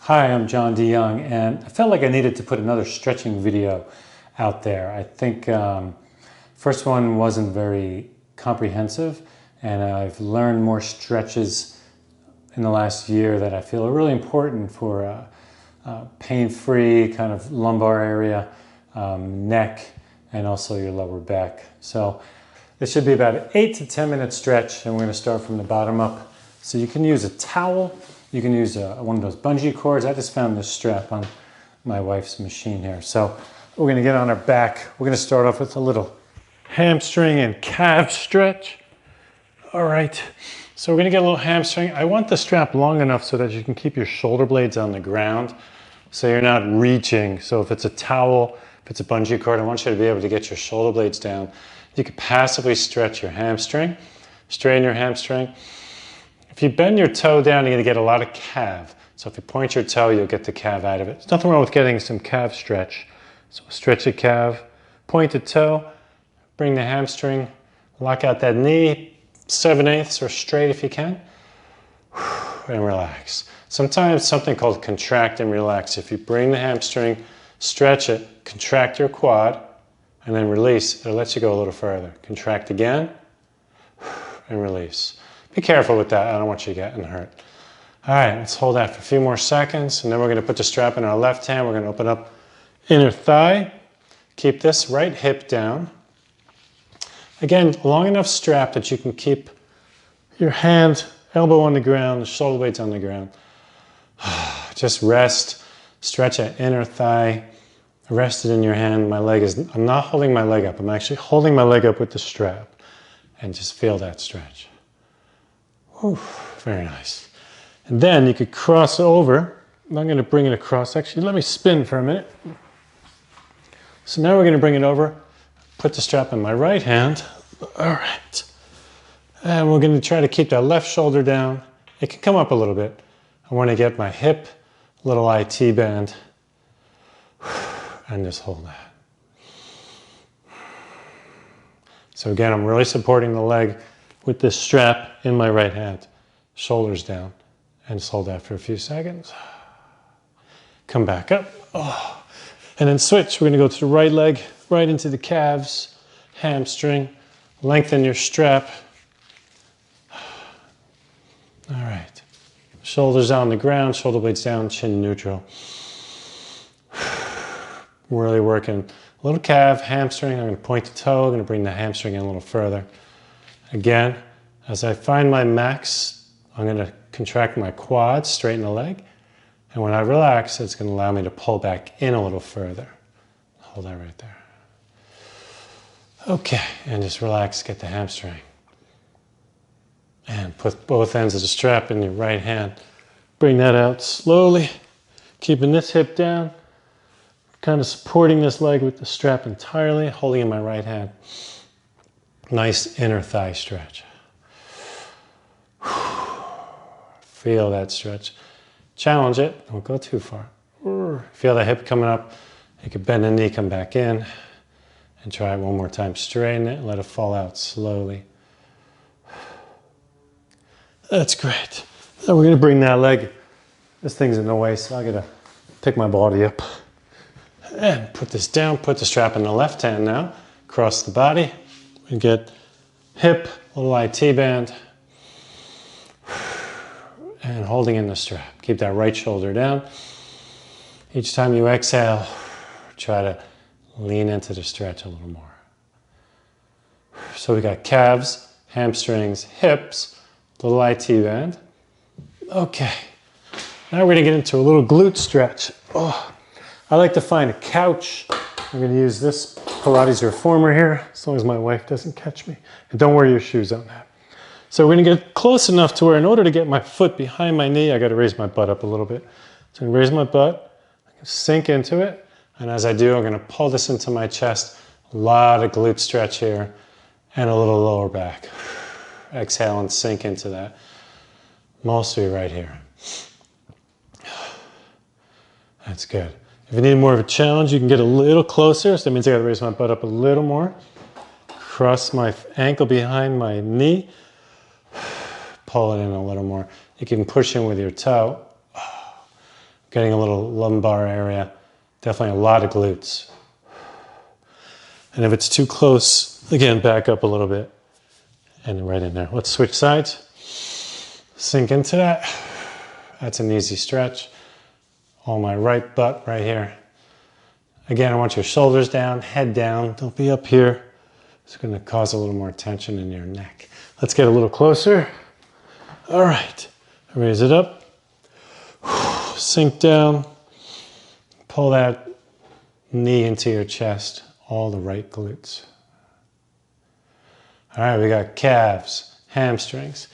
Hi, I'm John DeYoung, and I felt like I needed to put another stretching video out there. I think first one wasn't very comprehensive, and I've learned more stretches in the last year that I feel are really important for pain-free kind of lumbar area, neck, and also your lower back. So this should be about an 8 to 10 minute stretch, and we're going to start from the bottom up. So you can use a towel. You can use one of those bungee cords. I just found this strap on my wife's machine here. So we're going to get on our back. We're going to start off with a little hamstring and calf stretch. All right. So we're going to get a little hamstring. I want the strap long enough so that you can keep your shoulder blades on the ground so you're not reaching. So if it's a towel, if it's a bungee cord, I want you to be able to get your shoulder blades down. You can passively stretch your hamstring, straighten your hamstring. If you bend your toe down, you're going to get a lot of calf. So if you point your toe, you'll get the calf out of it. There's nothing wrong with getting some calf stretch. So stretch the calf, point the toe, bring the hamstring, lock out that knee, 7/8 or straight if you can, and relax. Sometimes something called contract and relax. If you bring the hamstring, stretch it, contract your quad, and then release, it'll let you go a little further. Contract again, and release. Be careful with that. I don't want you getting hurt. All right, let's hold that for a few more seconds, and then we're going to put the strap in our left hand. We're going to open up inner thigh. Keep this right hip down. Again, long enough strap that you can keep your hand, elbow on the ground, shoulder blades on the ground. Just rest, stretch that inner thigh. Rest it in your hand. I'm not holding my leg up. I'm actually holding my leg up with the strap. And just feel that stretch. Whew, very nice. And then you could cross over. I'm going to bring it across. Actually, let me spin for a minute. So now we're going to bring it over. Put the strap in my right hand. All right. And we're going to try to keep that left shoulder down. It can come up a little bit. I want to get my hip, little IT band, and just hold that. So again, I'm really supporting the leg with this strap in my right hand. Shoulders down. And just hold that for a few seconds. Come back up. Oh. And then switch. We're going to go to the right leg, right into the calves, hamstring. Lengthen your strap. All right. Shoulders on the ground, shoulder blades down, chin neutral. Really working a little calf, hamstring. I'm going to point the toe. I'm going to bring the hamstring in a little further. Again, as I find my max, I'm going to contract my quads, straighten the leg. And when I relax, it's going to allow me to pull back in a little further. Hold that right there. Okay, and just relax, get the hamstring. And put both ends of the strap in your right hand. Bring that out slowly, keeping this hip down. Kind of supporting this leg with the strap entirely, holding in my right hand. Nice inner thigh stretch. Feel that stretch. Challenge it, don't go too far. Feel the hip coming up. You can bend the knee, come back in, and try it one more time. Straighten it, let it fall out slowly. That's great. Now we're going to bring that leg. This thing's in the way, so I got to pick my body up. And put this down, put the strap in the left hand now. Across the body. We get hip, little IT band. And holding in the strap. Keep that right shoulder down. Each time you exhale, try to lean into the stretch a little more. So we got calves, hamstrings, hips, little IT band. Okay. Now we're going to get into a little glute stretch. Oh. I like to find a couch. I'm going to use this Pilates reformer here, as long as my wife doesn't catch me. And don't wear your shoes on that. So we're going to get close enough to where in order to get my foot behind my knee, I got to raise my butt up a little bit. So I'm going to raise my butt, sink into it. And as I do, I'm going to pull this into my chest. A lot of glute stretch here and a little lower back. Exhale and sink into that. Mostly right here. That's good. If you need more of a challenge, you can get a little closer. So that means I got to raise my butt up a little more. Cross my ankle behind my knee. Pull it in a little more. You can push in with your toe. getting a little lumbar area, definitely a lot of glutes. And if it's too close, again, back up a little bit and right in there. Let's switch sides. Sink into that. That's an easy stretch. On my right butt right here. Again, I want your shoulders down, head down. Don't be up here. It's going to cause a little more tension in your neck. Let's get a little closer. All right. Raise it up. Sink down. Pull that knee into your chest. All the right glutes. All right, we got calves, hamstrings,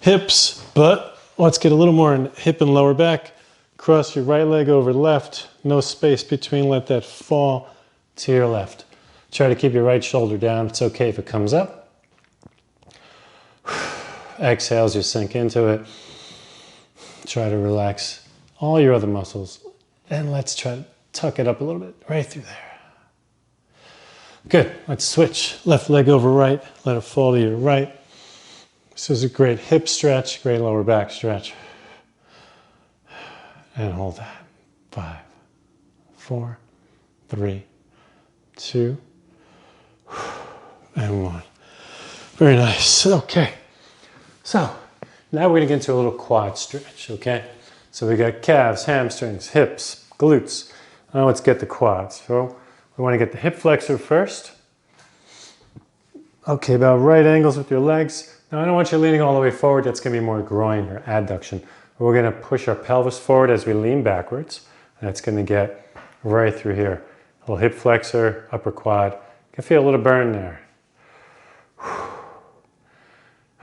hips, but let's get a little more in hip and lower back. Cross your right leg over left. No space between. Let that fall to your left. Try to keep your right shoulder down. It's okay if it comes up. Exhale as you sink into it. Try to relax all your other muscles. And let's try to tuck it up a little bit right through there. Good. Let's switch. Left leg over right. Let it fall to your right. This is a great hip stretch, great lower back stretch. And hold that. 5, 4, 3, 2, and 1. Very nice. Okay. So now we're going to get into a little quad stretch, okay? So we got calves, hamstrings, hips, glutes. Now let's get the quads. So we want to get the hip flexor first. Okay, about right angles with your legs. Now I don't want you leaning all the way forward. That's going to be more groin or adduction. We're going to push our pelvis forward as we lean backwards. And that's going to get right through here. A little hip flexor, upper quad. You can feel a little burn there.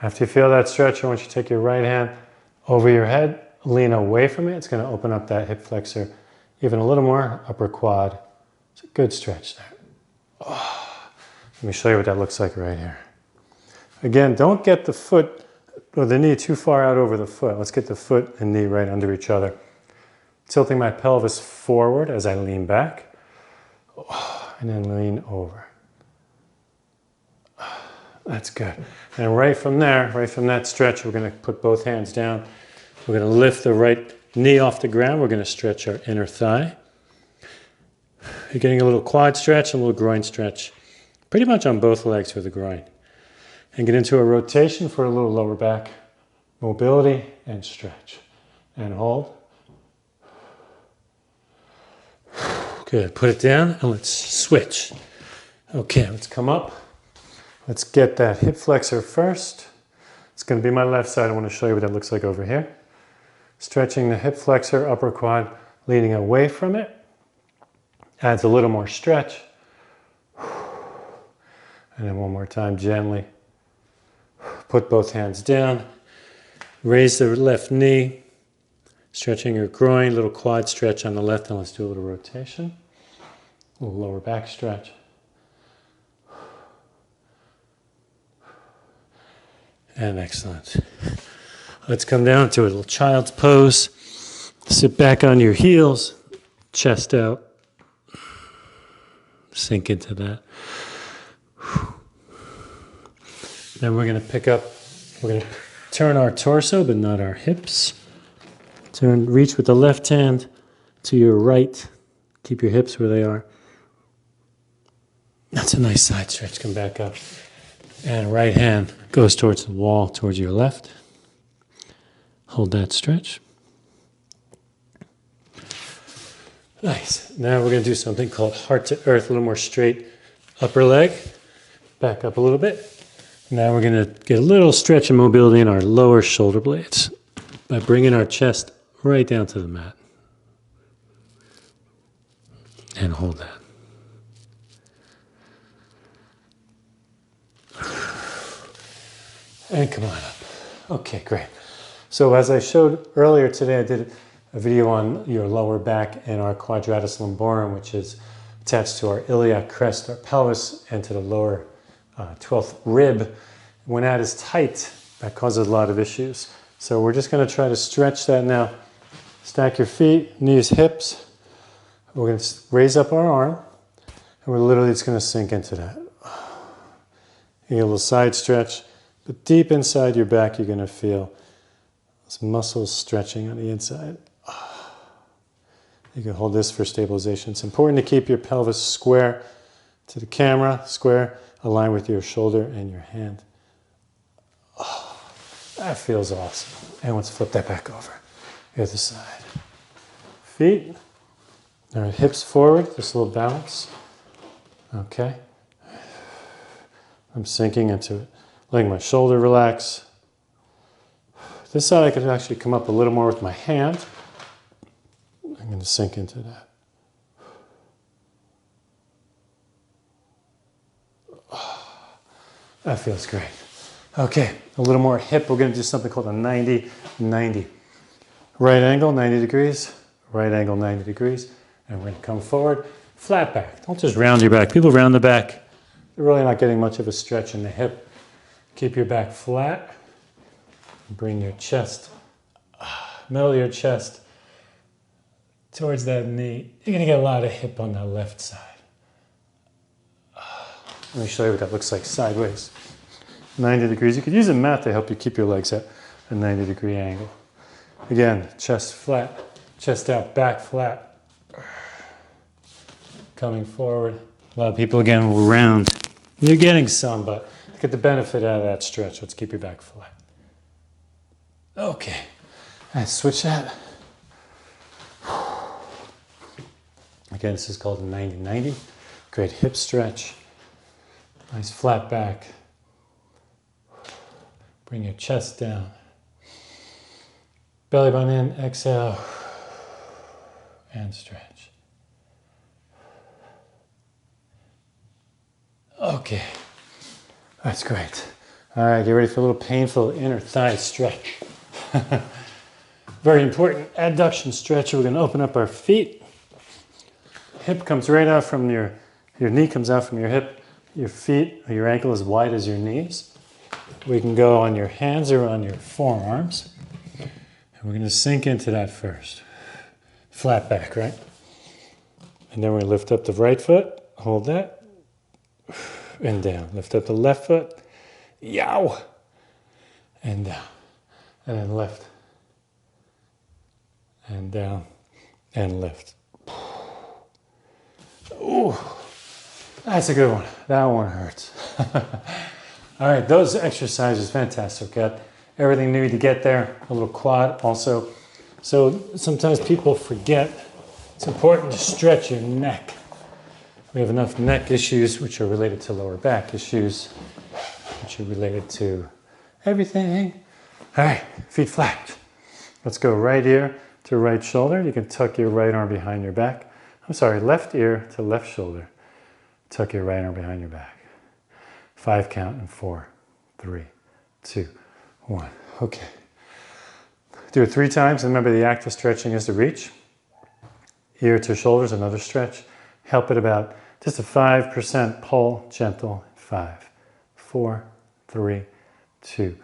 After you feel that stretch, I want you to take your right hand over your head, lean away from it. It's going to open up that hip flexor even a little more, upper quad. It's a good stretch there. Oh, let me show you what that looks like right here. Again, don't get the foot or the knee too far out over the foot. Let's get the foot and knee right under each other. Tilting my pelvis forward as I lean back. Oh, and then lean over. That's good. And right from there, right from that stretch, we're going to put both hands down. We're going to lift the right knee off the ground. We're going to stretch our inner thigh. You're getting a little quad stretch, a little groin stretch. Pretty much on both legs for the groin. And get into a rotation for a little lower back mobility and stretch. And hold. Good. Put it down and let's switch. Okay, let's come up. Let's get that hip flexor first. It's going to be my left side. I want to show you what that looks like over here. Stretching the hip flexor, upper quad, leaning away from it. Adds a little more stretch. And then one more time, gently. Put both hands down. Raise the left knee. Stretching your groin, little quad stretch on the left. And let's do a little rotation. A little lower back stretch. And excellent. Let's come down to a little child's pose. Sit back on your heels, chest out. Sink into that. Then we're going to pick up, we're going to turn our torso, but not our hips. Reach with the left hand to your right. Keep your hips where they are. That's a nice side stretch. Come back up. And right hand goes towards the wall, towards your left. Hold that stretch. Nice. Now we're going to do something called heart to earth, a little more straight upper leg. Back up a little bit. Now we're going to get a little stretch and mobility in our lower shoulder blades by bringing our chest right down to the mat. And hold that. And come on up. Okay, great. So as I showed earlier today, I did a video on your lower back and our quadratus lumborum, which is attached to our iliac crest, our pelvis, and to the lower 12th rib. When that is tight, that causes a lot of issues. So we're just going to try to stretch that now. Stack your feet, knees, hips. We're going to raise up our arm, and we're literally just going to sink into that. You get a little side stretch. But deep inside your back, you're going to feel those muscles stretching on the inside. You can hold this for stabilization. It's important to keep your pelvis square to the camera, square, aligned with your shoulder and your hand. Oh, that feels awesome. And let's flip that back over. The other side. Feet. All right, hips forward, just a little balance. Okay. I'm sinking into it. Letting my shoulder relax. This side I could actually come up a little more with my hand. I'm going to sink into that. That feels great. Okay, a little more hip. We're going to do something called a 90-90. Right angle, 90 degrees. Right angle, 90 degrees. And we're going to come forward, flat back. Don't just round your back. People round the back. They're really not getting much of a stretch in the hip. Keep your back flat. Bring your chest, middle of your chest, towards that knee. You're going to get a lot of hip on that left side. Let me show you what that looks like sideways. 90 degrees. You could use a mat to help you keep your legs at a 90-degree angle. Again, chest flat, chest out, back flat. Coming forward. A lot of people, again, will round. You're getting some, but get the benefit out of that stretch. Let's keep your back flat. Okay, let's switch that. Again, this is called a 90-90. Great hip stretch. Nice flat back. Bring your chest down. Belly button in, exhale, and stretch. Okay, that's great. All right, get ready for a little painful inner thigh stretch. Very important adduction stretch. We're going to open up our feet. Hip comes right out from your knee comes out from your hip. Your feet, your ankle is wide as your knees. We can go on your hands or on your forearms. And we're going to sink into that first. Flat back, right? And then we lift up the right foot, hold that, and down. Lift up the left foot, yow, and down. And then lift, and down, and lift. Ooh, that's a good one. That one hurts. All right, those exercises, fantastic. Got everything you need to get there. A little quad also. So sometimes people forget it's important to stretch your neck. We have enough neck issues, which are related to lower back issues, which are related to everything. All right, feet flat. Let's go right ear to right shoulder. You can tuck your right arm behind your back. I'm sorry, left ear to left shoulder. Tuck your right arm behind your back. 5 count in 4, 3, 2, 1. Okay. Do it 3 times. Remember, the act of stretching is to reach. Ear to shoulders, another stretch. Help it about just a 5% pull, gentle. 5, 4, 3, 2,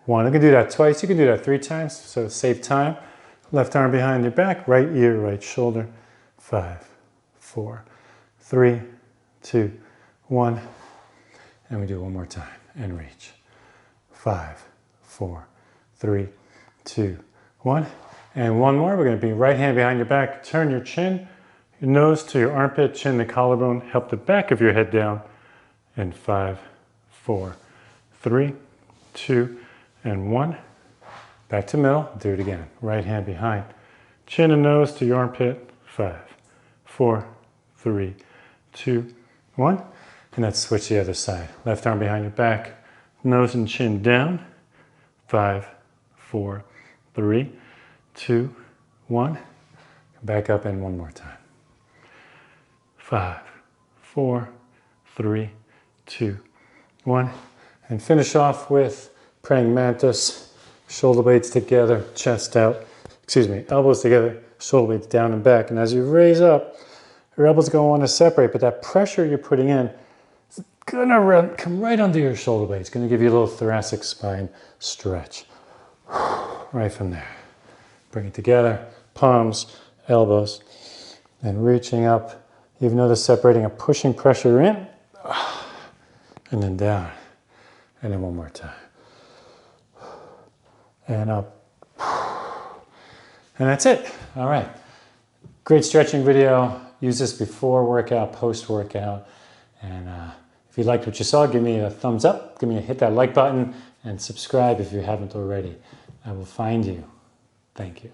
1. I can do that twice. You can do that 3 times, so save time. Left arm behind your back, right ear, right shoulder. 5, 4, 3, 2, 1. And we do it one more time and reach. 5, 4, 3, 2, 1. And one more. We're going to be right hand behind your back. Turn your chin, your nose to your armpit, chin to collarbone. Help the back of your head down. And 5, 4, 3, 2, and 1. Back to middle. Do it again. Right hand behind. Chin and nose to your armpit. 5, 4, 3, 2, 1. And let's switch the other side. Left arm behind your back. Nose and chin down. 5, 4, 3, 2, 1. Back up and one more time. 5, 4, 3, 2, 1. And finish off with praying mantis. Shoulder blades together, chest out. Elbows together, shoulder blades down and back. And as you raise up, your elbows are going to want to separate, but that pressure you're putting in is going to come right under your shoulder blades. It's going to give you a little thoracic spine stretch. Right from there. Bring it together, palms, elbows, and reaching up. You've noticed separating and pushing pressure in, and then down. And then one more time. And up. And that's it. All right. Great stretching video. Use this before workout, post workout. And if you liked what you saw, give me a thumbs up, hit that like button, and subscribe if you haven't already. I will find you. Thank you.